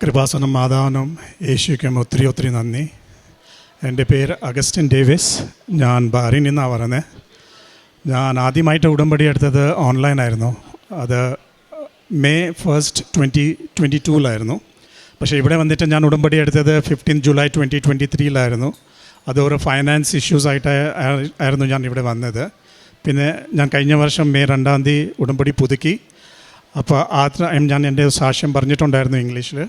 കൃപാസനം മാതാവിനും യേശുക്കും ഒത്തിരി ഒത്തിരി നന്ദി. എൻ്റെ പേര് അഗസ്റ്റിൻ ഡേവിസ്. ഞാൻ ബഹ്റൈനിൽ നിന്നാണ് പറയുന്നത്. ഞാൻ ആദ്യമായിട്ട് ഉടമ്പടി എടുത്തത് ഓൺലൈനായിരുന്നു. അത് May 1st 2022 പക്ഷേ ഇവിടെ വന്നിട്ട് ഞാൻ ഉടമ്പടി എടുത്തത് 15 July 2023 അത് ഒരു ഫൈനാൻസ് ഇഷ്യൂസ് ആയിരുന്നു ഞാൻ ഇവിടെ വന്നത്. പിന്നെ ഞാൻ കഴിഞ്ഞ വർഷം May 2 ഉടമ്പടി പുതുക്കി. അപ്പോൾ ഞാൻ എൻ്റെ സാക്ഷ്യം പറഞ്ഞിട്ടുണ്ടായിരുന്നു ഇംഗ്ലീഷിൽ.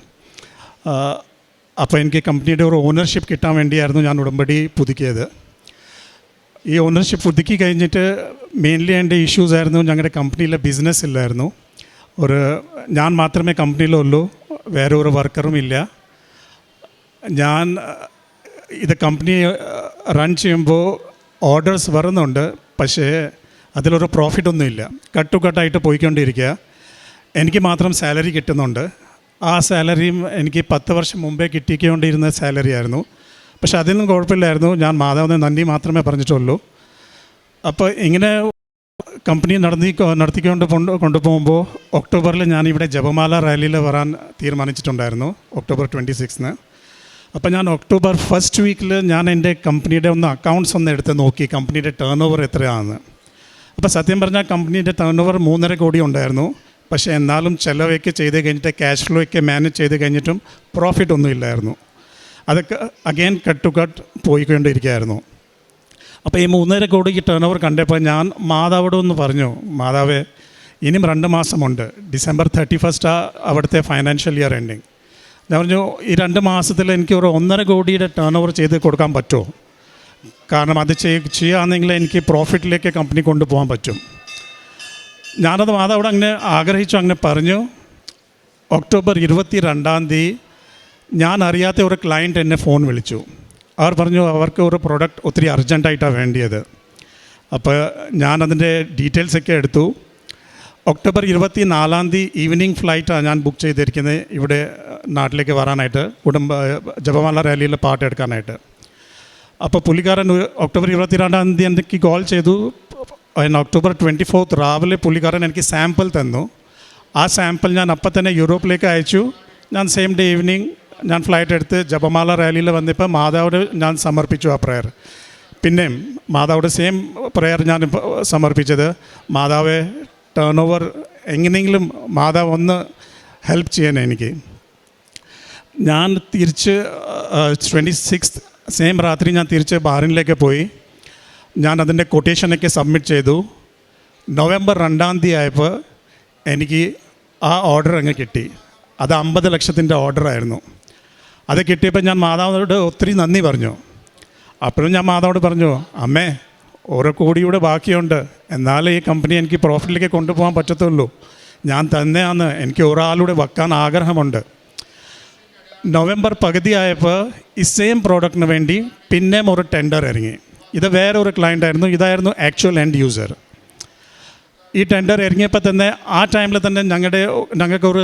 അപ്പോൾ എനിക്ക് കമ്പനിയുടെ ഒരു ഓണർഷിപ്പ് കിട്ടാൻ വേണ്ടിയായിരുന്നു ഞാൻ ഉടമ്പടി പുതുക്കിയത്. ഈ ഓണർഷിപ്പ് പുതുക്കി കഴിഞ്ഞിട്ട് മെയിൻലി എൻ്റെ ഇഷ്യൂസ് ആയിരുന്നു, ഞങ്ങളുടെ കമ്പനിയിലെ ബിസിനസ് ഇല്ലായിരുന്നു. ഞാൻ മാത്രമേ കമ്പനിയിലുള്ളൂ, വേറെ ഒരു വർക്കറും ഇല്ല. ഞാൻ ഇത് കമ്പനി റൺ ചെയ്യുമ്പോൾ ഓർഡേഴ്സ് വരുന്നുണ്ട്, പക്ഷേ അതിലൊരു പ്രോഫിറ്റ് ഒന്നുമില്ല. കട്ടായിട്ട് പോയിക്കൊണ്ടിരിക്കുക. എനിക്ക് മാത്രം സാലറി കിട്ടുന്നുണ്ട്. ആ സാലറിയും എനിക്ക് 10 വർഷം മുമ്പേ കിട്ടിക്കൊണ്ടിരുന്ന സാലറി ആയിരുന്നു. പക്ഷെ അതിനൊന്നും കുഴപ്പമില്ലായിരുന്നു. ഞാൻ മാതാവിനെ നന്ദി മാത്രമേ പറഞ്ഞിട്ടുള്ളൂ. അപ്പോൾ ഇങ്ങനെ കമ്പനി നടത്തിക്കൊണ്ട് കൊണ്ടുപോകുമ്പോൾ ഒക്ടോബറിൽ ഞാനിവിടെ ജപമാല റാലിയിൽ വരാൻ തീരുമാനിച്ചിട്ടുണ്ടായിരുന്നു, October 26. അപ്പോൾ ഞാൻ October 1st ഞാൻ എൻ്റെ കമ്പനിയുടെ അക്കൗണ്ട്സ് എടുത്ത് നോക്കി, കമ്പനിയുടെ ടേൺ ഓവർ എത്രയാണെന്ന്. അപ്പോൾ സത്യം പറഞ്ഞാൽ കമ്പനിയുടെ ടേൺ ഓവർ 3.5 കോടി ഉണ്ടായിരുന്നു. പക്ഷേ എന്നാലും ചിലവൊക്കെ ചെയ്ത് കഴിഞ്ഞിട്ട് ക്യാഷ് ഫ്ലോ ഒക്കെ മാനേജ് ചെയ്ത് കഴിഞ്ഞിട്ടും പ്രോഫിറ്റ് ഒന്നും ഇല്ലായിരുന്നു. അതൊക്കെ അഗെയിൻ കട്ട് പോയിക്കൊണ്ടിരിക്കുകയായിരുന്നു. അപ്പോൾ ഈ 3.5 കോടിക്ക് ടേൺ ഓവർ കണ്ടപ്പോൾ ഞാൻ മാതാവോട് ഒന്ന് പറഞ്ഞു, മാതാവേ ഇനിയും 2 മാസമുണ്ട്, December 31 അവിടുത്തെ ഫൈനാൻഷ്യൽ ഇയർ എൻഡിങ്. ഞാൻ പറഞ്ഞു, ഈ 2 മാസത്തിൽ എനിക്ക് ഒരു 1.5 കോടിയുടെ ടേൺ ഓവർ ചെയ്ത് കൊടുക്കാൻ പറ്റുമോ? കാരണം അത് ചെയ്യുകയാണെങ്കിൽ എനിക്ക് പ്രോഫിറ്റിലേക്ക് കമ്പനി കൊണ്ടുപോകാൻ പറ്റും. ഞാനത് മാതാവോട് അങ്ങനെ ആഗ്രഹിച്ചു, അങ്ങനെ പറഞ്ഞു. October 22 ഞാൻ അറിയാത്ത ഒരു ക്ലയൻറ്റ് എന്നെ ഫോൺ വിളിച്ചു. അവർ പറഞ്ഞു അവർക്ക് ഒരു പ്രൊഡക്റ്റ് ഒത്തിരി അർജൻറ്റായിട്ടാണ് വേണ്ടിയത്. അപ്പോൾ ഞാനതിൻ്റെ ഡീറ്റെയിൽസൊക്കെ എടുത്തു. October 24 ഈവനിങ് ഫ്ലൈറ്റാണ് ഞാൻ ബുക്ക് ചെയ്തിരിക്കുന്നത് ഇവിടെ നാട്ടിലേക്ക് വരാനായിട്ട്, ജപമാല റാലിയിൽ പാട്ടെടുക്കാനായിട്ട്. അപ്പോൾ പുള്ളിക്കാരൻ October 22 എനിക്ക് കോൾ ചെയ്തു. October 24 രാവിലെ പുള്ളിക്കാരൻ എനിക്ക് സാമ്പിൾ തന്നു. ആ സാമ്പിൾ ഞാൻ അപ്പം തന്നെ യൂറോപ്പിലേക്ക് അയച്ചു. ഞാൻ സെയിം ഡേ ഈവനിങ് ഞാൻ ഫ്ലൈറ്റ് എടുത്ത് ജപമാല റാലിയിൽ വന്നപ്പോൾ മാതാവോട് ഞാൻ സമർപ്പിച്ചു ആ പ്രയർ. പിന്നെ മാതാവോട് സെയിം പ്രയർ ഞാൻ സമർപ്പിച്ചത്, മാതാവെ ടേൺ ഓവർ എങ്ങനെയെങ്കിലും മാതാവ് ഒന്ന് ഹെൽപ്പ് ചെയ്യാൻ എനിക്ക്. ഞാൻ തിരിച്ച് 26 സെയിം രാത്രി ഞാൻ തിരിച്ച് ബഹ്റൈനിലേക്ക് പോയി. ഞാൻ അതിൻ്റെ കൊട്ടേഷനൊക്കെ സബ്മിറ്റ് ചെയ്തു. November 2 ആയപ്പോൾ എനിക്ക് ആ ഓർഡർ അങ്ങ് കിട്ടി. അത് 50 ലക്ഷത്തിൻ്റെ ഓർഡറായിരുന്നു. അത് കിട്ടിയപ്പോൾ ഞാൻ മാതാവിനോട് ഒത്തിരി നന്ദി പറഞ്ഞു. അപ്പോഴും ഞാൻ മാതാവോട് പറഞ്ഞു, അമ്മേ 1 കോടിയുടെ ബാക്കിയുണ്ട്, എന്നാലേ ഈ കമ്പനി എനിക്ക് പ്രോഫിറ്റിലേക്ക് കൊണ്ടുപോകാൻ പറ്റത്തുള്ളൂ. ഞാൻ തന്നെയാണ്, എനിക്ക് ഒരാളുടെ വെക്കാൻ ആഗ്രഹമുണ്ട്. November പകുതി ആയപ്പോൾ ഈ സെയിം പ്രോഡക്റ്റിന് വേണ്ടി പിന്നെയും ഒരു ടെൻഡർ ഇറങ്ങി. ഇത് വേറെ ഒരു ക്ലയൻ്റ് ആയിരുന്നു, ഇതായിരുന്നു ആക്ച്വൽ എൻഡ് യൂസർ. ഈ ടെൻഡർ ഇറങ്ങിയപ്പോൾ തന്നെ ആ ടൈമിൽ തന്നെ ഞങ്ങൾക്കൊരു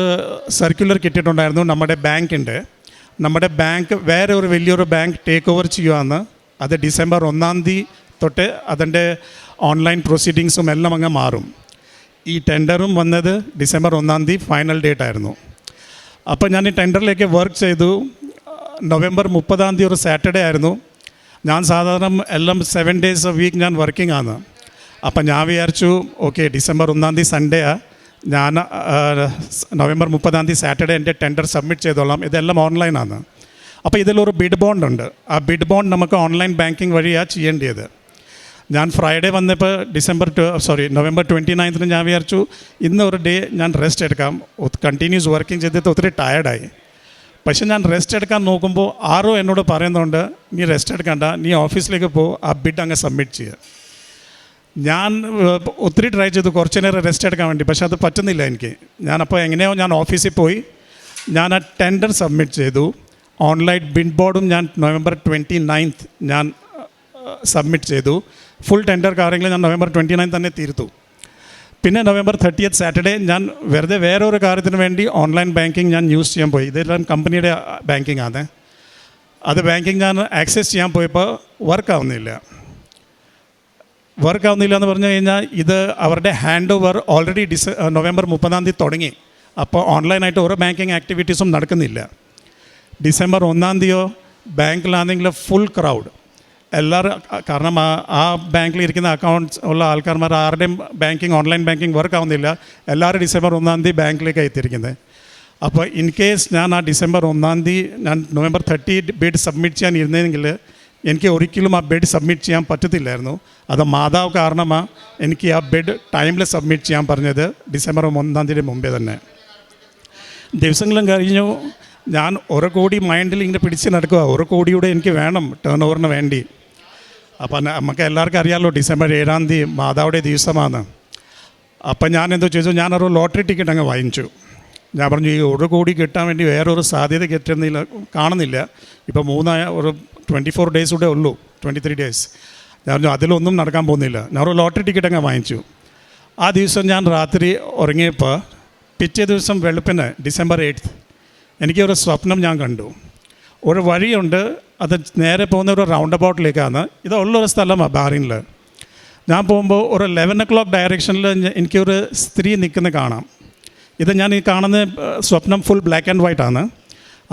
സർക്കുലർ കിട്ടിയിട്ടുണ്ടായിരുന്നു നമ്മുടെ ബാങ്ക് വേറെ ഒരു വലിയൊരു ബാങ്ക് ടേക്ക് ഓവർ ചെയ്യുകയെന്ന്. അത് December 1 തൊട്ട് അതിൻ്റെ ഓൺലൈൻ പ്രൊസീഡിങ്സും എല്ലാം അങ്ങ് മാറും. ഈ ടെൻഡറും വന്നത് December 1 ഫൈനൽ ഡേറ്റ് ആയിരുന്നു. അപ്പോൾ ഞാൻ ഈ ടെൻഡറിലേക്ക് വർക്ക് ചെയ്തു. November 30 ഒരു സാറ്റർഡേ ആയിരുന്നു. ഞാൻ സാധാരണ എല്ലാം 7 days a week ഞാൻ വർക്കിംഗ് ആണ്. അപ്പം ഞാൻ വിചാരിച്ചു ഓക്കെ December 1 സൺഡേയാണ്, ഞാൻ November 30 സാറ്റർഡേ എൻ്റെ ടെൻഡർ സബ്മിറ്റ് ചെയ്തോളാം, ഇതെല്ലാം ഓൺലൈനാണ്. അപ്പോൾ ഇതിലൊരു ബിഡ് ബോണ്ട് ഉണ്ട്. ആ ബിഡ് ബോണ്ട് നമുക്ക് ഓൺലൈൻ ബാങ്കിങ് വഴിയാണ് ചെയ്യേണ്ടത്. ഞാൻ ഫ്രൈഡേ വന്നപ്പോൾ November 29 ഞാൻ വിചാരിച്ചു ഇന്ന് ഒരു ഡേ ഞാൻ റെസ്റ്റ് എടുക്കാം. കണ്ടിന്യൂസ് വർക്കിംഗ് ചെയ്തിട്ട് ഒത്തിരി ടയർഡായി. പക്ഷെ ഞാൻ റെസ്റ്റ് എടുക്കാൻ നോക്കുമ്പോൾ ആരോ എന്നോട് പറയുന്നുണ്ട്, നീ റെസ്റ്റ് എടുക്കണ്ട, നീ ഓഫീസിലേക്ക് ആ ബിഡ് അങ്ങ് സബ്മിറ്റ് ചെയ്യുക. ഞാൻ ഒത്തിരി ട്രൈ ചെയ്തു കുറച്ച് നേരം റെസ്റ്റ് എടുക്കാൻ വേണ്ടി, പക്ഷെ അത് പറ്റുന്നില്ല എനിക്ക്. ഞാനപ്പോൾ എങ്ങനെയോ ഞാൻ ഓഫീസിൽ പോയി ഞാൻ ആ ടെൻഡർ സബ്മിറ്റ് ചെയ്തു. ഓൺലൈൻ ബിഡ് ബോർഡും ഞാൻ November 29 ഞാൻ സബ്മിറ്റ് ചെയ്തു. ഫുൾ ടെൻഡർ കാര്യങ്ങൾ ഞാൻ November 29 തന്നെ തീർത്തു. പിന്നെ November 30 സാറ്റർഡേ ഞാൻ വെറുതെ വേറൊരു കാര്യത്തിന് വേണ്ടി ഓൺലൈൻ ബാങ്കിങ് ഞാൻ യൂസ് ചെയ്യാൻ പോയി. ഇതെല്ലാം കമ്പനിയുടെ ബാങ്കിങ് ആണ്. അത് ബാങ്കിങ് ഞാൻ ആക്സസ് ചെയ്യാൻ പോയപ്പോൾ വർക്ക് ആവുന്നില്ല എന്ന് പറഞ്ഞു കഴിഞ്ഞാൽ ഇത് അവരുടെ ഹാൻഡ് ഓവർ ഓൾറെഡി November 30 തുടങ്ങി. അപ്പോൾ ഓൺലൈനായിട്ട് ഓരോ ബാങ്കിങ് ആക്ടിവിറ്റീസും നടക്കുന്നില്ല. ഡിസംബർ 1-ാം തീയതിയോ ബാങ്കിലാണെങ്കിൽ ഫുൾ ക്രൗഡ് എല്ലാവരും. കാരണം ആ ബാങ്കിൽ ഇരിക്കുന്ന അക്കൗണ്ട്സ് ഉള്ള ആൾക്കാർമാർ ആരുടെയും ബാങ്കിങ് ഓൺലൈൻ ബാങ്കിങ് വർക്ക് ആവുന്നില്ല. എല്ലാവരും ഡിസംബർ 1-ാം തീയതി ബാങ്കിലേക്ക് എത്തിയിരിക്കുന്നത്. അപ്പോൾ ഇൻ കേസ് ഞാൻ ആ ഡിസംബർ 1-ാം തീയതി ഞാൻ November 30 ബിഡ് സബ്മിറ്റ് ചെയ്യാൻ ഇരുന്നെങ്കിൽ എനിക്ക് ഒരിക്കലും ആ ബിഡ് സബ്മിറ്റ് ചെയ്യാൻ പറ്റത്തില്ലായിരുന്നു. അത് മാതാവ് കാരണമാണ് എനിക്ക് ആ ബിഡ് ടൈമിൽ സബ്മിറ്റ് ചെയ്യാൻ പറഞ്ഞത് ഡിസംബർ 1-ാം തീയതി മുമ്പേ തന്നെ. ദിവസങ്ങളും കഴിഞ്ഞു. ഞാൻ 1 കോടി മൈൻഡിൽ ഇങ്ങനെ പിടിച്ച് നടക്കുക. 1 കോടിയുടെ എനിക്ക് വേണം ടേൺ ഓവറിന് വേണ്ടി. അപ്പം നമുക്ക് എല്ലാവർക്കും അറിയാമല്ലോ ഡിസംബർ 7-ാം തീയതി മാതാവുടെ ദിവസമാണ്. അപ്പം ഞാൻ എന്തോ ചോദിച്ചു, ഞാനൊരു ലോട്ടറി ടിക്കറ്റ് അങ്ങ് വാങ്ങിച്ചു. ഞാൻ പറഞ്ഞു ഈ 1 കോടി കിട്ടാൻ വേണ്ടി വേറൊരു സാധ്യത കാണുന്നില്ല. ഇപ്പോൾ 24 ഡേയ്സ് കൂടെ ഉള്ളൂ, 23 ഡേയ്സ്. ഞാൻ പറഞ്ഞു അതിലൊന്നും നടക്കാൻ പോകുന്നില്ല. ഞാനൊരു ലോട്ടറി ടിക്കറ്റ് അങ്ങ് വാങ്ങിച്ചു. ആ ദിവസം ഞാൻ രാത്രി ഉറങ്ങിയപ്പോൾ പിറ്റേ ദിവസം വെളുപ്പിന് ഡിസംബർ 8 എനിക്കൊരു സ്വപ്നം ഞാൻ കണ്ടു. ഒരു വഴിയുണ്ട്, അത് നേരെ പോകുന്ന ഒരു റൗണ്ട് അബൌട്ടിലേക്കാണ്. ഇത് ഉള്ളൊരു സ്ഥലമാണ് ബഹ്റൈനിൽ. ഞാൻ പോകുമ്പോൾ ഒരു 11 o'clock ഡയറക്ഷനിൽ എനിക്കൊരു സ്ത്രീ നിൽക്കുന്ന കാണാം. ഇത് ഞാൻ ഈ കാണുന്ന സ്വപ്നം ഫുൾ ബ്ലാക്ക് ആൻഡ് വൈറ്റ് ആണ്.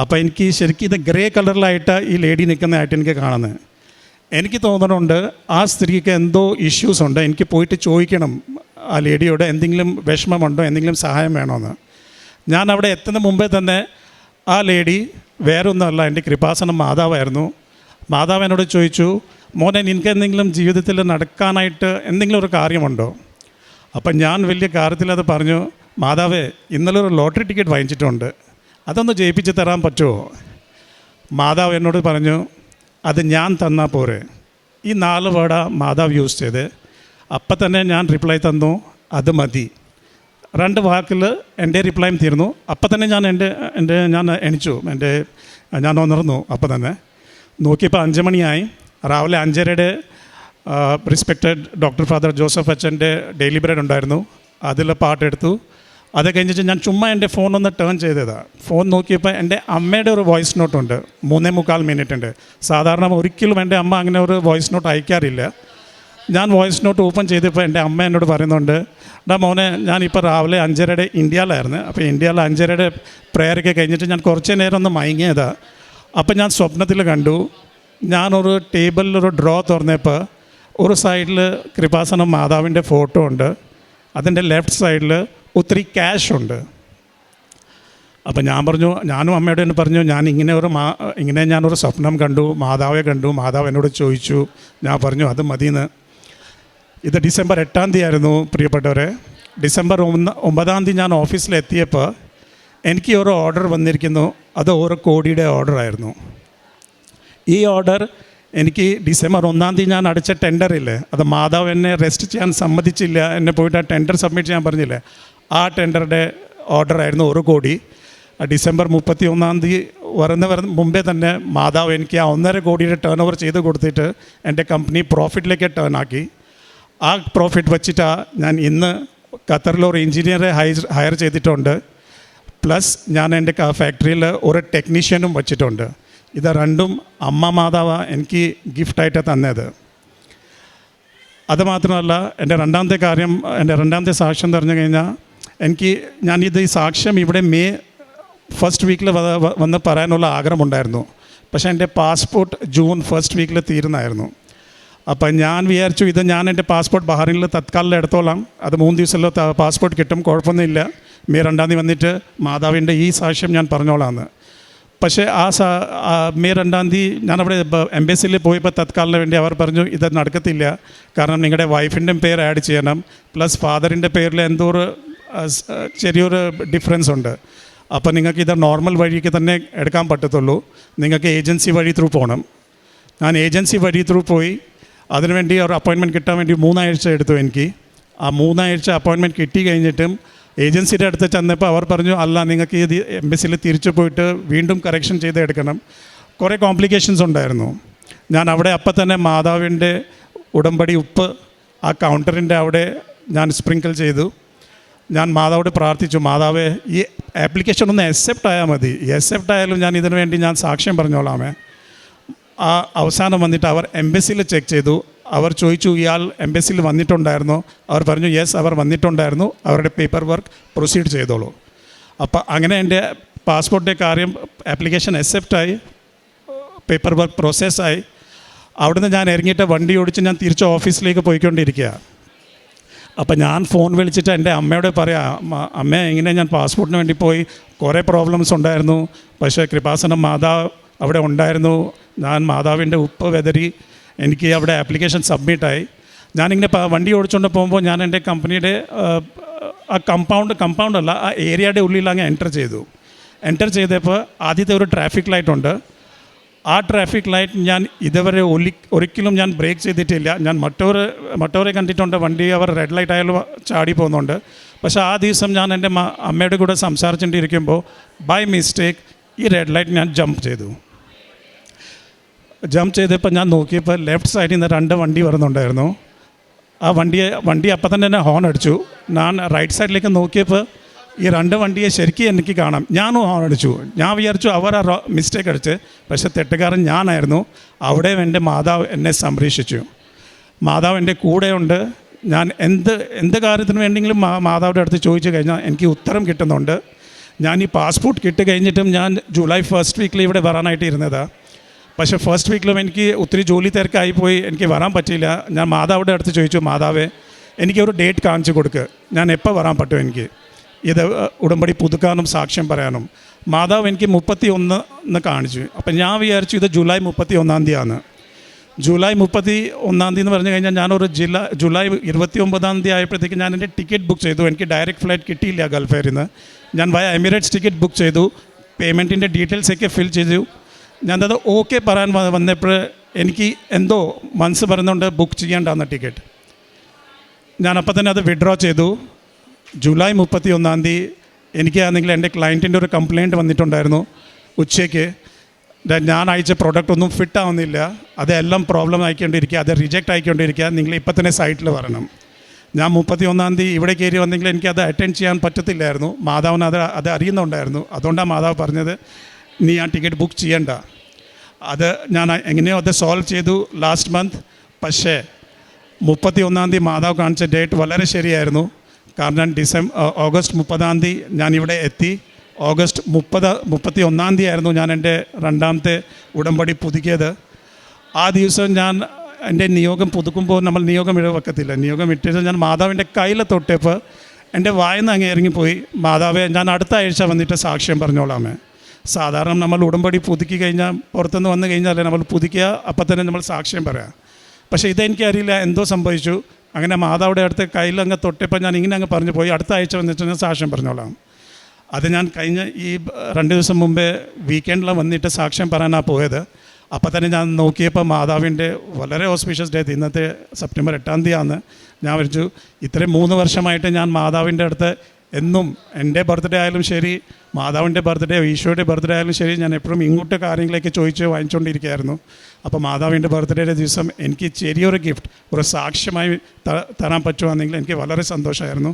അപ്പോൾ എനിക്ക് ശരിക്കും ഇത് ഗ്രേ കളറിലായിട്ട് ഈ ലേഡി നിൽക്കുന്നതായിട്ട് എനിക്ക് കാണുന്നത്. എനിക്ക് തോന്നുന്നുണ്ട് ആ സ്ത്രീക്ക് എന്തോ ഇഷ്യൂസ് ഉണ്ട്. എനിക്ക് പോയിട്ട് ചോദിക്കണം ആ ലേഡിയോട് എന്തെങ്കിലും വിഷമമുണ്ടോ, എന്തെങ്കിലും സഹായം വേണമെന്ന്. ഞാൻ അവിടെ എത്തുന്ന മുമ്പേ തന്നെ ആ ലേഡി വേറൊന്നുമല്ല, എൻ്റെ കൃപാസനം മാതാവായിരുന്നു. മാതാവ് എന്നോട് ചോദിച്ചു, മോനെ നിനക്ക് എന്തെങ്കിലും ജീവിതത്തിൽ നടക്കാനായിട്ട് എന്തെങ്കിലും ഒരു കാര്യമുണ്ടോ? അപ്പം ഞാൻ വലിയ കാര്യത്തിൽ അത് പറഞ്ഞു, മാതാവേ ഇന്നലെ ഒരു ലോട്ടറി ടിക്കറ്റ് വാങ്ങിച്ചിട്ടുണ്ട്, അതൊന്ന് ജയിപ്പിച്ച് തരാൻ പറ്റുമോ? മാതാവ് എന്നോട് പറഞ്ഞു, അത് ഞാൻ തന്നാൽ പോരെ. ഈ 4 വേർഡാണ് മാതാവ് യൂസ് ചെയ്ത്. അപ്പം തന്നെ ഞാൻ റിപ്ലൈ തന്നു, അത് മതി. 2 വാക്കിൽ എൻ്റെ റിപ്ലൈയും തീർന്നു. അപ്പം തന്നെ ഞാൻ എണിച്ചു, ഞാൻ ഉണർന്നു. അപ്പം തന്നെ നോക്കിയപ്പോൾ 5 മണിയായി. രാവിലെ 5:30 റിസ്പെക്റ്റഡ് ഡോക്ടർ ഫാദർ ജോസഫ് അച്ഛൻ്റെ ഡെയിലി ബ്രെഡ് ഉണ്ടായിരുന്നു, അതിൽ പാട്ടെടുത്തു. അത് കഴിഞ്ഞിട്ട് ഞാൻ ചുമ്മാ എൻ്റെ ഫോണൊന്ന് ടേൺ ചെയ്തതാണ്. ഫോൺ നോക്കിയപ്പോൾ എൻ്റെ അമ്മയുടെ ഒരു വോയിസ് നോട്ടുണ്ട്, 3.25 മിനിറ്റ് ഉണ്ട്. സാധാരണ ഒരിക്കലും എൻ്റെ അമ്മ അങ്ങനെ ഒരു വോയിസ് നോട്ട് അയക്കാറില്ല. ഞാൻ വോയിസ് നോട്ട് ഓപ്പൺ ചെയ്തപ്പോൾ എൻ്റെ അമ്മ എന്നോട് പറയുന്നുണ്ട്, മോനെ ഞാനിപ്പോൾ രാവിലെ 5:30 ഇന്ത്യയിലായിരുന്നു. അപ്പോൾ ഇന്ത്യയിൽ 5:30 പ്രേയറൊക്കെ കഴിഞ്ഞിട്ട് ഞാൻ കുറച്ച് നേരം ഒന്ന് മയങ്ങിയതാണ്. അപ്പം ഞാൻ സ്വപ്നത്തിൽ കണ്ടു, ഞാനൊരു ടേബിളിൽ ഒരു ഡ്രോ തുറന്നപ്പോൾ ഒരു സൈഡിൽ കൃപാസനം മാതാവിൻ്റെ ഫോട്ടോ ഉണ്ട്, അതിൻ്റെ ലെഫ്റ്റ് സൈഡിൽ ഒത്തിരി ക്യാഷ് ഉണ്ട്. അപ്പം ഞാൻ പറഞ്ഞു, ഞാനും അമ്മയോട് തന്നെ പറഞ്ഞു, ഇങ്ങനെ ഞാനൊരു സ്വപ്നം കണ്ടു, മാതാവെ കണ്ടു. മാതാവ് എന്നോട് ചോദിച്ചു, ഞാൻ പറഞ്ഞു അത് മതിയെന്ന്. ഇത് ഡിസംബർ 8-ാം തീയതി ആയിരുന്നു പ്രിയപ്പെട്ടവരെ. ഡിസംബർ 9-ാം തീയതി ഞാൻ ഓഫീസിലെത്തിയപ്പോൾ എനിക്ക് ഒരു ഓർഡർ വന്നിരിക്കുന്നു. അത് 1 കോടിയുടെ ഓർഡറായിരുന്നു. ഈ ഓർഡർ എനിക്ക് ഡിസംബർ 1-ാം തീയതി ഞാൻ അടിച്ച ടെൻഡറില്ലേ, അത് മാതാവ് എന്നെ റെസ്റ്റ് ചെയ്യാൻ സമ്മതിച്ചില്ല, എന്നെ പോയിട്ട് ആ ടെൻഡർ സബ്മിറ്റ് ചെയ്യാൻ പറഞ്ഞില്ലേ, ആ ടെൻഡറുടെ ഓർഡറായിരുന്നു 1 കോടി. ഡിസംബർ 31-ാം തീയതി വരുന്ന മുമ്പേ തന്നെ മാതാവ് എനിക്ക് ആ 1.5 കോടിയുടെ ടേൺ ഓവർ ചെയ്ത് കൊടുത്തിട്ട് എൻ്റെ കമ്പനി പ്രോഫിറ്റിലേക്ക് ടേൺ ആക്കി. ആ പ്രോഫിറ്റ് വെച്ചിട്ടാണ് ഞാൻ ഇന്ന് ഖത്തറിൽ ഒരു എഞ്ചിനീയറെ ഹയർ ചെയ്തിട്ടുണ്ട്. പ്ലസ് ഞാൻ എൻ്റെ ഫാക്ടറിയിൽ ഒരു ടെക്നീഷ്യനും വച്ചിട്ടുണ്ട്. ഇത് 2ഉം അമ്മ മാതാവ് എനിക്ക് ഗിഫ്റ്റായിട്ട് തന്നത്. അതുമാത്രമല്ല, എൻ്റെ രണ്ടാമത്തെ സാക്ഷ്യം എന്ന് പറഞ്ഞു കഴിഞ്ഞാൽ, ഞാനിത് ഈ സാക്ഷ്യം ഇവിടെ മെയ് 1st വീക്കിൽ വന്ന് പറയാനുള്ള ആഗ്രഹമുണ്ടായിരുന്നു. പക്ഷേ എൻ്റെ പാസ്പോർട്ട് ജൂൺ 1st വീക്കിൽ തീരുന്നായിരുന്നു. അപ്പം ഞാൻ വിചാരിച്ചു, ഇത് ഞാൻ എൻ്റെ പാസ്പോർട്ട് ബഹ്റൈനിൽ തത്കാലം എടുത്തോളാം, അത് 3 ദിവസത്തിൽ പാസ്പോർട്ട് കിട്ടും, കുഴപ്പമൊന്നുമില്ല. മെയ് 2-ാം തീയതി വന്നിട്ട് മാതാവിൻ്റെ ഈ സാക്ഷ്യം ഞാൻ പറഞ്ഞോളാമെന്ന്. പക്ഷേ മെയ് 2-ാം തീയതി ഞാനവിടെ എംബസിയിൽ പോയപ്പോൾ തത്കാലിന് വേണ്ടി അവർ പറഞ്ഞു, ഇത് നടക്കത്തില്ല, കാരണം നിങ്ങളുടെ വൈഫിൻ്റെ പേര് ആഡ് ചെയ്യണം, പ്ലസ് ഫാദറിൻ്റെ പേരിൽ എന്തോ ഒരു ചെറിയൊരു ഡിഫറൻസ് ഉണ്ട്. അപ്പോൾ നിങ്ങൾക്ക് ഇത് നോർമൽ വഴിക്ക് തന്നെ എടുക്കാൻ പറ്റത്തുള്ളൂ, നിങ്ങൾക്ക് ഏജൻസി വഴി ത്രൂ പോകണം. ഞാൻ ഏജൻസി വഴി ത്രൂ പോയി. അതിനുവേണ്ടി ഒരു അപ്പോയിൻമെൻറ്റ് കിട്ടാൻ വേണ്ടി 3 ആഴ്ച എടുത്തു എനിക്ക്. ആ 3 ആഴ്ച അപ്പോയിൻമെൻറ്റ് കിട്ടി കഴിഞ്ഞിട്ടും ഏജൻസിയുടെ അടുത്ത് ചെന്നപ്പോൾ അവർ പറഞ്ഞു, അല്ല നിങ്ങൾക്ക് ഇത് എംബസിയിൽ തിരിച്ചു പോയിട്ട് വീണ്ടും കറക്ഷൻ ചെയ്ത് എടുക്കണം. കുറേ കോംപ്ലിക്കേഷൻസ് ഉണ്ടായിരുന്നു. ഞാൻ അവിടെ അപ്പം തന്നെ മാതാവിൻ്റെ ഉടമ്പടി ഉപ്പ് ആ കൗണ്ടറിൻ്റെ അവിടെ ഞാൻ സ്പ്രിങ്കിൾ ചെയ്തു. ഞാൻ മാതാവോട് പ്രാർത്ഥിച്ചു, മാതാവേ ഈ ആപ്ലിക്കേഷൻ ഒന്ന് അക്സെപ്റ്റ് ആയാൽ മതി, അക്സെപ്റ്റ് ആയാലും ഞാൻ ഇതിനു വേണ്ടി ഞാൻ സാക്ഷ്യം പറഞ്ഞോളാമേ. ആ അവസാനം വന്നിട്ട് അവർ എംബസിയിൽ ചെക്ക് ചെയ്തു. അവർ ചോദിച്ചു, ഇയാൾ എംബസിയിൽ വന്നിട്ടുണ്ടായിരുന്നോ? അവർ പറഞ്ഞു, യെസ് അവർ വന്നിട്ടുണ്ടായിരുന്നു, അവരുടെ പേപ്പർ വർക്ക് പ്രൊസീഡ് ചെയ്തോളൂ. അപ്പോൾ അങ്ങനെ എൻ്റെ പാസ്പോർട്ടിൻ്റെ കാര്യം ആപ്ലിക്കേഷൻ അക്സെപ്റ്റായി, പേപ്പർ വർക്ക് പ്രോസസ്സായി. അവിടുന്ന് ഞാൻ ഇറങ്ങിയിട്ട് വണ്ടി ഓടിച്ച് ഞാൻ തിരിച്ച് ഓഫീസിലേക്ക് പോയിക്കൊണ്ടിരിക്കുക. അപ്പം ഞാൻ ഫോൺ വിളിച്ചിട്ട് എൻ്റെ അമ്മയോട് പറയാം, അമ്മ എങ്ങനെ ഞാൻ പാസ്പോർട്ടിന് വേണ്ടി പോയി, കുറേ പ്രോബ്ലംസ് ഉണ്ടായിരുന്നു, പക്ഷേ കൃപാസനം മാതാവ് അവിടെ ഉണ്ടായിരുന്നു. ഞാൻ മാതാവിൻ്റെ ഉപ്പ് വെതറി എനിക്ക് അവിടെ ആപ്ലിക്കേഷൻ സബ്മിറ്റായി. ഞാനിങ്ങനെ വണ്ടി ഓടിച്ചുകൊണ്ട് പോകുമ്പോൾ ഞാൻ എൻ്റെ കമ്പനിയുടെ ആ കമ്പൗണ്ടല്ല, ആ ഏരിയയുടെ ഉള്ളിൽ അങ്ങ് എൻ്റർ ചെയ്തപ്പോൾ ആദ്യത്തെ ഒരു ട്രാഫിക് ലൈറ്റ് ഉണ്ട്. ആ ട്രാഫിക് ലൈറ്റ് ഞാൻ ഇതുവരെ ഒരിക്കലും ഞാൻ ബ്രേക്ക് ചെയ്തിട്ടില്ല. ഞാൻ മറ്റവരെ കണ്ടിട്ടുണ്ട്, വണ്ടി അവർ റെഡ് ലൈറ്റ് ആയാലും ചാടി പോകുന്നുണ്ട്. പക്ഷേ ആ ദിവസം ഞാൻ എൻ്റെ അമ്മയുടെ കൂടെ സംസാരിച്ചുകൊണ്ടിരിക്കുമ്പോൾ ബൈ മിസ്റ്റേക്ക് ഈ റെഡ് ലൈറ്റ് ഞാൻ ജമ്പ് ചെയ്തപ്പോൾ ഞാൻ നോക്കിയപ്പോൾ ലെഫ്റ്റ് സൈഡിൽ നിന്ന് 2 വണ്ടി വരുന്നുണ്ടായിരുന്നു. ആ വണ്ടി അപ്പം തന്നെ ഹോൺ അടിച്ചു. ഞാൻ റൈറ്റ് സൈഡിലേക്ക് നോക്കിയപ്പോൾ ഈ 2 വണ്ടിയെ ശരിക്കും എനിക്ക് കാണാം. ഞാനും ഹോൺ അടിച്ചു. ഞാൻ വിചാരിച്ചു അവർ ആ മിസ്റ്റേക്ക് അടിച്ച്, പക്ഷേ തെറ്റുകാരൻ ഞാനായിരുന്നു. അവിടെ എൻ്റെ മാതാവ് എന്നെ സംരക്ഷിച്ചു. മാതാവ് എൻ്റെ കൂടെയുണ്ട്. ഞാൻ എന്ത് കാര്യത്തിന് വേണ്ടെങ്കിലും മാതാവിൻ്റെ അടുത്ത് ചോദിച്ചു കഴിഞ്ഞാൽ എനിക്ക് ഉത്തരം കിട്ടുന്നുണ്ട്. ഞാൻ ഈ പാസ്പോർട്ട് കിട്ടി കഴിഞ്ഞിട്ടും ഞാൻ ജൂലൈ 1st വീക്കിൽ ഇവിടെ വരാനായിട്ട് ഇരുന്നതാണ്. പക്ഷേ 1st വീക്കിലും എനിക്ക് ഒത്തിരി ജോലി തിരക്കായിപ്പോയി, എനിക്ക് വരാൻ പറ്റിയില്ല. ഞാൻ മാതാവിൻ്റെ അടുത്ത് ചോദിച്ചു, മാതാവേ എനിക്കൊരു ഡേറ്റ് കാണിച്ചു കൊടുക്കുക, ഞാൻ എപ്പോൾ വരാൻ പറ്റും എനിക്ക് ഇത് ഉടമ്പടി പുതുക്കാനും സാക്ഷ്യം പറയാനും. മാതാവ് എനിക്ക് 31 കാണിച്ചു. അപ്പം ഞാൻ വിചാരിച്ചു ഇത് ജൂലൈ 31 ജൂലൈ 31 എന്ന് പറഞ്ഞു കഴിഞ്ഞാൽ ഞാനൊരു ജൂലൈ 29 ആയപ്പോഴത്തേക്ക് ഞാൻ എൻ്റെ ടിക്കറ്റ് ബുക്ക് ചെയ്തു. എനിക്ക് ഡയറക്റ്റ് ഫ്ലൈറ്റ് കിട്ടിയില്ല ഗൾഫ് എയറിൽ നിന്ന്. ഞാൻ വയ എമിറേറ്റ്സ് ടിക്കറ്റ് ബുക്ക് ചെയ്തു, പേയ്മെൻറ്റിൻ്റെ ഡീറ്റെയിൽസൊക്കെ ഫിൽ ചെയ്തു. ഞാനത് ഓക്കെ പറയാൻ വന്നപ്പോൾ എനിക്ക് എന്തോ മനസ്സ് പറയുന്നുണ്ട് ബുക്ക് ചെയ്യേണ്ടെന്ന ടിക്കറ്റ്. ഞാൻ അപ്പം തന്നെ അത് വിഡ്രോ ചെയ്തു. ജൂലൈ 31 എനിക്കാണെങ്കിൽ എൻ്റെ ക്ലയൻറ്റിൻ്റെ ഒരു കംപ്ലയിൻറ്റ് വന്നിട്ടുണ്ടായിരുന്നു ഉച്ചയ്ക്ക്. ഞാൻ അയച്ച പ്രോഡക്റ്റ് ഒന്നും ഫിറ്റ് ആവുന്നില്ല, അതെല്ലാം പ്രോബ്ലം ആയിക്കൊണ്ടിരിക്കുക, അത് റിജക്റ്റ് ആയിക്കൊണ്ടിരിക്കുക, നിങ്ങൾ ഇപ്പം തന്നെ സൈറ്റിൽ വരണം. ഞാൻ 31 ഇവിടെ കയറി വന്നെങ്കിൽ എനിക്കത് അറ്റൻഡ് ചെയ്യാൻ പറ്റത്തില്ലായിരുന്നു. മാതാവിന് അത് അറിയുന്നുണ്ടായിരുന്നു. അതുകൊണ്ടാണ് മാതാവ് പറഞ്ഞത് നീ ആ ടിക്കറ്റ് ബുക്ക് ചെയ്യണ്ട. അത് ഞാൻ എങ്ങനെയോ അത് സോൾവ് ചെയ്തു ലാസ്റ്റ് മന്ത്. പക്ഷേ 31 മാതാവ് കാണിച്ച ഡേറ്റ് വളരെ ശരിയായിരുന്നു. കാരണം ഓഗസ്റ്റ് 30 ഞാനിവിടെ എത്തി. ഓഗസ്റ്റ് 31 ആയിരുന്നു ഞാൻ എൻ്റെ 2ാമത്തെ ഉടമ്പടി പുതുക്കിയത്. ആ ദിവസം ഞാൻ എൻ്റെ നിയോഗം പുതുക്കുമ്പോൾ നമ്മൾ നിയോഗം വെക്കത്തില്ല, നിയോഗം ഇട്ടിട്ട് ഞാൻ മാതാവിൻ്റെ കയ്യിൽ തൊട്ടപ്പോൾ എൻ്റെ വായന്ന് അങ്ങ് ഇറങ്ങിപ്പോയി, മാതാവേ ഞാൻ അടുത്ത ആഴ്ച വന്നിട്ട് സാക്ഷ്യം പറഞ്ഞോളാമേ. സാധാരണ നമ്മൾ ഉടമ്പടി പുതുക്കി കഴിഞ്ഞാൽ പുറത്തുനിന്ന് വന്നു കഴിഞ്ഞാൽ നമ്മൾ പുതുക്കുക, അപ്പം തന്നെ നമ്മൾ സാക്ഷ്യം പറയാം. പക്ഷേ ഇതെനിക്കറിയില്ല എന്തോ സംഭവിച്ചു. അങ്ങനെ മാതാവിടെ അടുത്ത് കയ്യിലങ്ങ് തൊട്ടപ്പോൾ ഞാൻ ഇങ്ങനെ അങ്ങ് പറഞ്ഞു പോയി, അടുത്ത ആഴ്ച വന്നിട്ട് ഞാൻ സാക്ഷ്യം പറഞ്ഞോളാം. അത് ഞാൻ കഴിഞ്ഞ ഈ 2 ദിവസം മുമ്പേ വീക്കെൻഡിൽ വന്നിട്ട് സാക്ഷ്യം പറയാനാണ് പോയത്. അപ്പോൾ തന്നെ ഞാൻ നോക്കിയപ്പോൾ മാതാവിൻ്റെ വളരെ ഓസ്പീഷ്യസ് ഡേറ്റ് ഇന്നത്തെ സെപ്റ്റംബർ 8 ഞാൻ വിളിച്ചു. ഇത്രയും 3 വർഷമായിട്ട് ഞാൻ മാതാവിൻ്റെ അടുത്ത് എന്നും എൻ്റെ ബർത്ത്ഡേ ആയാലും ശരി, മാതാവിൻ്റെ ബർത്ത്ഡേ, ഈശോയുടെ ബർത്ത്ഡേ ആയാലും ശരി, ഞാൻ എപ്പോഴും ഇങ്ങോട്ട് കാര്യങ്ങളൊക്കെ ചോദിച്ച് വാങ്ങിച്ചുകൊണ്ടിരിക്കുകയായിരുന്നു. അപ്പോൾ മാതാവിൻ്റെ ബർത്ത്ഡേയുടെ ദിവസം എനിക്ക് ചെറിയൊരു ഗിഫ്റ്റ്, ഒരു സാക്ഷ്യമായി തരാൻ പറ്റുവാണെങ്കിൽ എനിക്ക് വളരെ സന്തോഷമായിരുന്നു.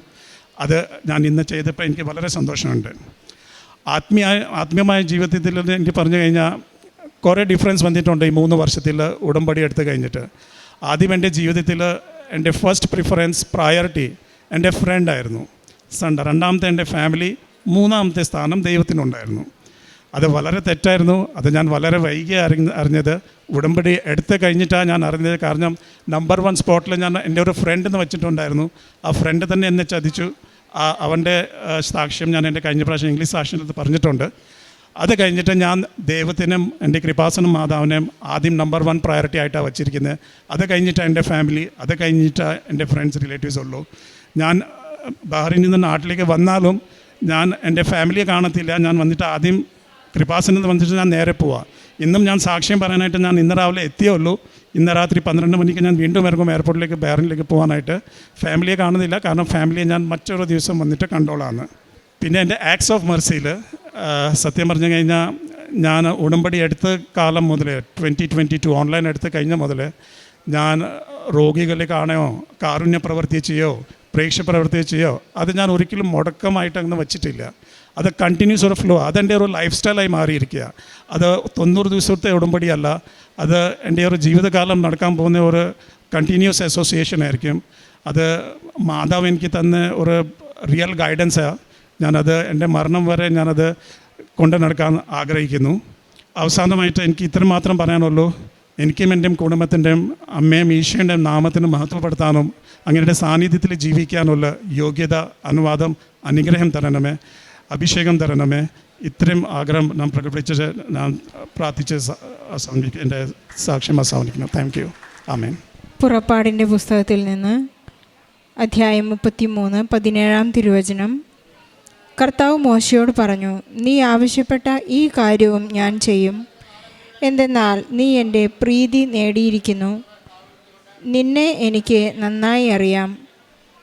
അത് ഞാൻ ഇന്ന് ചെയ്തപ്പോൾ എനിക്ക് വളരെ സന്തോഷമുണ്ട്. ആത്മീയമായ ജീവിതത്തിൽ എനിക്ക് പറഞ്ഞു കഴിഞ്ഞാൽ കുറേ ഡിഫറൻസ് വന്നിട്ടുണ്ട് ഈ 3 വർഷത്തിൽ ഉടമ്പടി എടുത്ത് കഴിഞ്ഞിട്ട്. ആദ്യം എൻ്റെ ജീവിതത്തിൽ എൻ്റെ ഫസ്റ്റ് പ്രിഫറൻസ് പ്രയോറിറ്റി എൻ്റെ ഫ്രണ്ടായിരുന്നു, സൺഡ. 2ാമത്തെ എൻ്റെ ഫാമിലി, 3ാമത്തെ സ്ഥാനം ദൈവത്തിനുണ്ടായിരുന്നു. അത് വളരെ തെറ്റായിരുന്നു. അത് ഞാൻ വളരെ വൈകി അറിഞ്ഞത്. ഉടമ്പടി എടുത്ത് കഴിഞ്ഞിട്ടാണ് ഞാൻ അറിഞ്ഞത്. കാരണം നമ്പർ 1 സ്പോട്ടിൽ ഞാൻ എൻ്റെ ഒരു ഫ്രണ്ടെന്ന് വെച്ചിട്ടുണ്ടായിരുന്നു. ആ ഫ്രണ്ട് തന്നെ എന്നെ ചതിച്ചു. അവൻ്റെ സാക്ഷ്യം ഞാൻ എൻ്റെ കഴിഞ്ഞ പ്രാവശ്യം ഇംഗ്ലീഷ് സാക്ഷ്യത്തിൽ പറഞ്ഞിട്ടുണ്ട്. അത് കഴിഞ്ഞിട്ട് ഞാൻ ദൈവത്തിനും എൻ്റെ കൃപാസനം മാതാവിനെയും ആദ്യം നമ്പർ 1 പ്രയോറിറ്റി ആയിട്ടാണ് വച്ചിരിക്കുന്നത്. അത് കഴിഞ്ഞിട്ടാണ് എൻ്റെ ഫാമിലി, അത് കഴിഞ്ഞിട്ടാണ് എൻ്റെ ഫ്രണ്ട്സ്, റിലേറ്റീവ്സ് ഉള്ളൂ. ഞാൻ ബഹ്റിനിൽ നിന്ന് നാട്ടിലേക്ക് വന്നാലും ഞാൻ എൻ്റെ ഫാമിലിയെ കാണത്തില്ല. ഞാൻ വന്നിട്ട് ആദ്യം കൃപാസനത്തിൽ വന്നിട്ട് ഞാൻ നേരെ പോവാം. ഇന്നും ഞാൻ സാക്ഷ്യം പറയാനായിട്ട് ഞാൻ ഇന്ന് രാവിലെ എത്തിയേ ഉള്ളൂ. ഇന്ന് രാത്രി 12 മണിക്ക് ഞാൻ വീണ്ടും ഇറങ്ങും എയർപോർട്ടിലേക്ക്, ബഹ്റിനിലേക്ക് പോകാനായിട്ട്. ഫാമിലിയെ കാണുന്നില്ല, കാരണം ഫാമിലിയെ ഞാൻ മറ്റൊരു ദിവസം വന്നിട്ട് കണ്ടോളാണ്. പിന്നെ എൻ്റെ ആക്ട്സ് ഓഫ് മെർസിയിൽ സത്യം പറഞ്ഞു കഴിഞ്ഞാൽ ഞാൻ ഉടമ്പടി എടുത്ത കാലം മുതൽ 2022 ഓൺലൈൻ എടുത്ത് കഴിഞ്ഞ മുതൽ ഞാൻ രോഗികളെ കാണുകയോ കാരുണ്യ പ്രവൃത്തി ചെയ്യോ പ്രേക്ഷ പ്രവൃത്തി ചെയ്യോ അത് ഞാൻ ഒരിക്കലും മുടക്കമായിട്ട് അങ്ങനെ വച്ചിട്ടില്ല. അത് കണ്ടിന്യൂസ് ഒരു ഫ്ലോ, അതെൻ്റെ ഒരു ലൈഫ് സ്റ്റൈലായി മാറിയിരിക്കുക. അത് 90 ദിവസത്തെ ഉടമ്പടിയല്ല, അത് എൻ്റെ ഒരു ജീവിതകാലം നടക്കാൻ പോകുന്ന ഒരു കണ്ടിന്യൂസ് അസോസിയേഷൻ ആയിരിക്കും. അത് മാതാവ് എനിക്ക് തന്ന ഒരു റിയൽ ഗൈഡൻസാണ്. ഞാനത് എൻ്റെ മരണം വരെ ഞാനത് കൊണ്ട് നടക്കാൻ ആഗ്രഹിക്കുന്നു. അവസാനമായിട്ട് എനിക്ക് ഇത്ര മാത്രം പറയാനുള്ളൂ. എനിക്കും എൻ്റെയും കുടുംബത്തിൻ്റെയും അമ്മയും ഈശോൻ്റെയും നാമത്തിന് മഹത്വപ്പെടുത്താനും അങ്ങയുടെ സാന്നിധ്യത്തിൽ ജീവിക്കാനുള്ള യോഗ്യത, അനുവാദം, അനുഗ്രഹം തരണമേ, അഭിഷേകം തരണമേ. ഇത്രയും ആഗ്രഹം നാം പ്രകടിപ്പിച്ച് ഞാൻ പ്രാർത്ഥിച്ച് എൻ്റെ സാക്ഷ്യം അവസാനിക്കുന്നു. Thank you. ആമേൻ. പുറപ്പാടിൻ്റെ പുസ്തകത്തിൽ നിന്ന് അധ്യായം 33 17 തിരുവചനം. കർത്താവ് മോശയോട് പറഞ്ഞു, നീ ആവശ്യപ്പെട്ട ഈ കാര്യവും ഞാൻ ചെയ്യും. എന്തെന്നാൽ നീ എൻ്റെ പ്രീതി നേടിയിരിക്കുന്നു. നിന്നെ എനിക്ക് നന്നായി അറിയാം.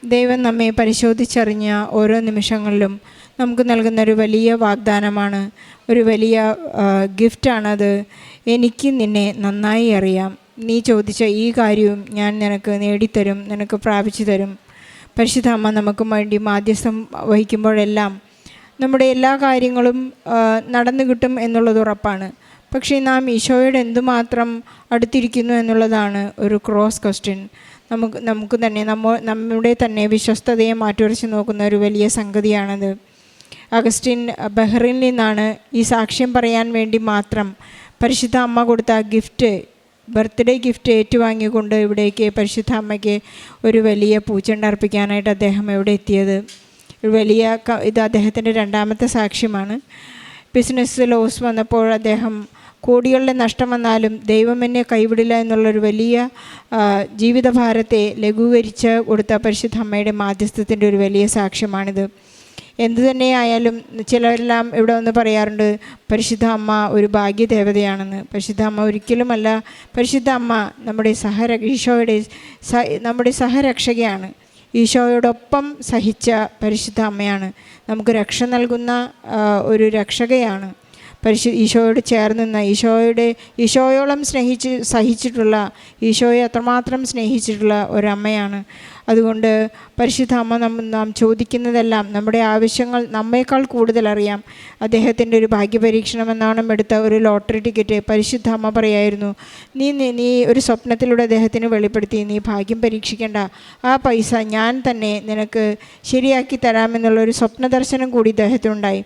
ദൈവം നമ്മെ പരിശോധിച്ചറിഞ്ഞ ഓരോ നിമിഷങ്ങളിലും നമുക്ക് നൽകുന്നൊരു വലിയ വാഗ്ദാനമാണ്, ഒരു വലിയ ഗിഫ്റ്റാണത്. എനിക്ക് നിന്നെ നന്നായി അറിയാം. നീ ചോദിച്ച ഈ കാര്യവും ഞാൻ നിനക്ക് നേടിത്തരും, നിനക്ക് പ്രാപിച്ചു തരും. പരിശുദ്ധ അമ്മ നമുക്ക് വേണ്ടി മാധ്യസ്ഥം വഹിക്കുമ്പോഴെല്ലാം നമ്മുടെ എല്ലാ കാര്യങ്ങളും നടന്നു കിട്ടും എന്നുള്ളത് ഉറപ്പാണ്. പക്ഷേ നാം ഈശോയോട് എന്തുമാത്രം അടുത്തിരിക്കുന്നു എന്നുള്ളതാണ് ഒരു ക്രോസ് ക്വസ്റ്റ്യൻ. നമുക്ക് തന്നെ നമ്മുടെ തന്നെ വിശ്വസ്തതയെ മാറ്റുരച്ച് നോക്കുന്ന ഒരു വലിയ സംഗതിയാണത്. അഗസ്റ്റിൻ ബഹ്റിനിൽ നിന്നാണ് ഈ സാക്ഷ്യം പറയാൻ വേണ്ടി മാത്രം പരിശുദ്ധ അമ്മ കൊടുത്ത ഗിഫ്റ്റ്, ബർത്ത്ഡേ ഗിഫ്റ്റ് ഏറ്റുവാങ്ങിക്കൊണ്ട് ഇവിടേക്ക് പരിശുദ്ധ അമ്മയ്ക്ക് ഒരു വലിയ പൂച്ചെണ്ട് അർപ്പിക്കാനായിട്ട് അദ്ദേഹം ഇവിടെ എത്തിയത്. ഇത് അദ്ദേഹത്തിൻ്റെ 2ാമത്തെ സാക്ഷ്യമാണ്. ബിസിനസ് ലോസ് വന്നപ്പോൾ അദ്ദേഹം കോടികളുടെ നഷ്ടം വന്നാലും ദൈവം എന്നെ കൈവിടില്ല എന്നുള്ളൊരു വലിയ ജീവിതഭാരത്തെ ലഘൂകരിച്ച് കൊടുത്ത പരിശുദ്ധ അമ്മയുടെ മാധ്യസ്ഥത്തിൻ്റെ ഒരു വലിയ സാക്ഷ്യമാണിത്. എന്തു തന്നെയായാലും ചിലരെല്ലാം ഇവിടെ വന്ന് പറയാറുണ്ട് പരിശുദ്ധ അമ്മ ഒരു ഭാഗ്യദേവതയാണെന്ന്. പരിശുദ്ധ അമ്മ ഒരിക്കലുമല്ല. പരിശുദ്ധ അമ്മ നമ്മുടെ സഹരക്ഷകയാണ്. ഈശോയോടൊപ്പം സഹിച്ച പരിശുദ്ധ അമ്മയാണ്. നമുക്ക് രക്ഷ നൽകുന്ന ഒരു രക്ഷകയാണ്. ഈശോയോട് ചേർന്ന് നിന്ന് ഈശോയോളം സഹിച്ചിട്ടുള്ള, ഈശോയെ അത്രമാത്രം സ്നേഹിച്ചിട്ടുള്ള ഒരമ്മയാണ്. അതുകൊണ്ട് പരിശുദ്ധ അമ്മ നാം ചോദിക്കുന്നതെല്ലാം, നമ്മുടെ ആവശ്യങ്ങൾ നമ്മേക്കാൾ കൂടുതൽ അറിയാം. അദ്ദേഹത്തിൻ്റെ ഒരു ഭാഗ്യപരീക്ഷണമെന്നോണം എടുത്ത ഒരു ലോട്ടറി ടിക്കറ്റ് പരിശുദ്ധ അമ്മ പറയായിരുന്നു, നീ ഒരു സ്വപ്നത്തിലൂടെ അദ്ദേഹത്തിന് വെളിപ്പെടുത്തി, നീ ഭാഗ്യം പരീക്ഷിക്കേണ്ട, ആ പൈസ ഞാൻ തന്നെ നിനക്ക് ശരിയാക്കി തരാമെന്നുള്ളൊരു സ്വപ്ന ദർശനം കൂടി ഇദ്ദേഹത്തിനുണ്ടായി.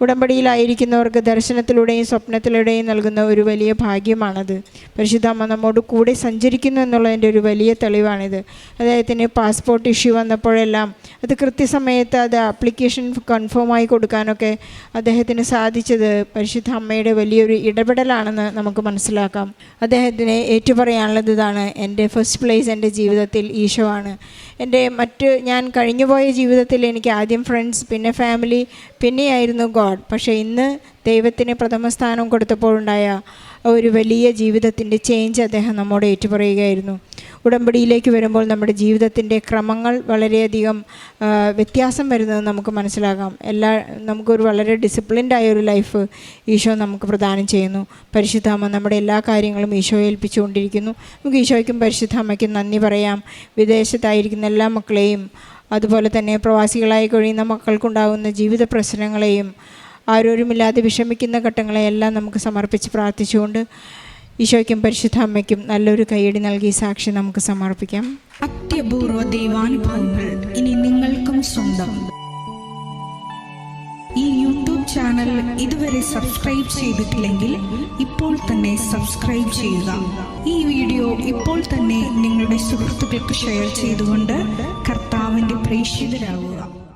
ഉടമ്പടിയിലായിരിക്കുന്നവർക്ക് ദർശനത്തിലൂടെയും സ്വപ്നത്തിലൂടെയും നൽകുന്ന ഒരു വലിയ ഭാഗ്യമാണത്. പരിശുദ്ധ അമ്മ നമ്മോട് കൂടെ സഞ്ചരിക്കുന്നു എന്നുള്ളതിൻ്റെ ഒരു വലിയ തെളിവാണിത്. അദ്ദേഹത്തിന് പാസ്പോർട്ട് ഇഷ്യൂ വന്നപ്പോഴെല്ലാം അത് കൃത്യസമയത്ത് അത് ആപ്ലിക്കേഷൻ കൺഫേമായി കൊടുക്കാനൊക്കെ അദ്ദേഹത്തിന് സാധിച്ചത് പരിശുദ്ധ അമ്മയുടെ വലിയൊരു ഇടപെടലാണെന്ന് നമുക്ക് മനസ്സിലാക്കാം. അദ്ദേഹത്തിന് ഏറ്റുപറയാനുള്ളത് ഇതാണ്, എൻ്റെ ഫസ്റ്റ് പ്ലേസ് എൻ്റെ ജീവിതത്തിൽ ഈശോ ആണ്. ഞാൻ കഴിഞ്ഞുപോയ ജീവിതത്തിൽ എനിക്ക് ആദ്യം ഫ്രണ്ട്സ്, പിന്നെ ഫാമിലി, പിന്നെയായിരുന്നു ഗോഡ്. പക്ഷേ ഇന്ന് ദൈവത്തിന് പ്രഥമ സ്ഥാനം കൊടുത്തപ്പോഴുണ്ടായ ഒരു വലിയ ജീവിതത്തിൻ്റെ ചേഞ്ച് അദ്ദേഹം നമ്മോട് ഏറ്റുപറയുകയായിരുന്നു. ഉടമ്പടിയിലേക്ക് വരുമ്പോൾ നമ്മുടെ ജീവിതത്തിൻ്റെ ക്രമങ്ങൾ വളരെയധികം വ്യത്യാസം വരുന്നത് നമുക്ക് മനസ്സിലാകാം. നമുക്കൊരു വളരെ ഡിസിപ്ലിൻഡായ ഒരു ലൈഫ് ഈശോ നമുക്ക് പ്രദാനം ചെയ്യുന്നു. പരിശുദ്ധ അമ്മ നമ്മുടെ എല്ലാ കാര്യങ്ങളും ഈശോയെ ഏൽപ്പിച്ചുകൊണ്ടിരിക്കുന്നു. നമുക്ക് ഈശോയ്ക്കും പരിശുദ്ധ അമ്മയ്ക്കും നന്ദി പറയാം. വിദേശത്തായിരിക്കുന്ന എല്ലാ മക്കളെയും, അതുപോലെ തന്നെ പ്രവാസികളായി കഴിയുന്ന മക്കൾക്കുണ്ടാകുന്ന ജീവിത പ്രശ്നങ്ങളെയും, ആരോരുമില്ലാതെ വിഷമിക്കുന്ന ഘട്ടങ്ങളെയെല്ലാം നമുക്ക് സമർപ്പിച്ച് പ്രാർത്ഥിച്ചുകൊണ്ട് ഈശോയ്ക്കും പരിശുദ്ധ അമ്മയ്ക്കും നല്ലൊരു കൈയടി നൽകി സാക്ഷി നമുക്ക് സമർപ്പിക്കാം. അത്യപൂർവ ദൈവാനുഭവങ്ങൾ ഇനി നിങ്ങൾക്കും സ്വന്തം. ഈ യൂട്യൂബ് ചാനൽ ഇതുവരെ സബ്സ്ക്രൈബ് ചെയ്തിട്ടില്ലെങ്കിൽ ഇപ്പോൾ തന്നെ സബ്സ്ക്രൈബ് ചെയ്യുക. ഈ വീഡിയോ ഇപ്പോൾ തന്നെ നിങ്ങളുടെ സുഹൃത്തുക്കൾക്ക് ഷെയർ ചെയ്തുകൊണ്ട് കർത്താവിൻ്റെ പ്രേക്ഷിതരാകുക.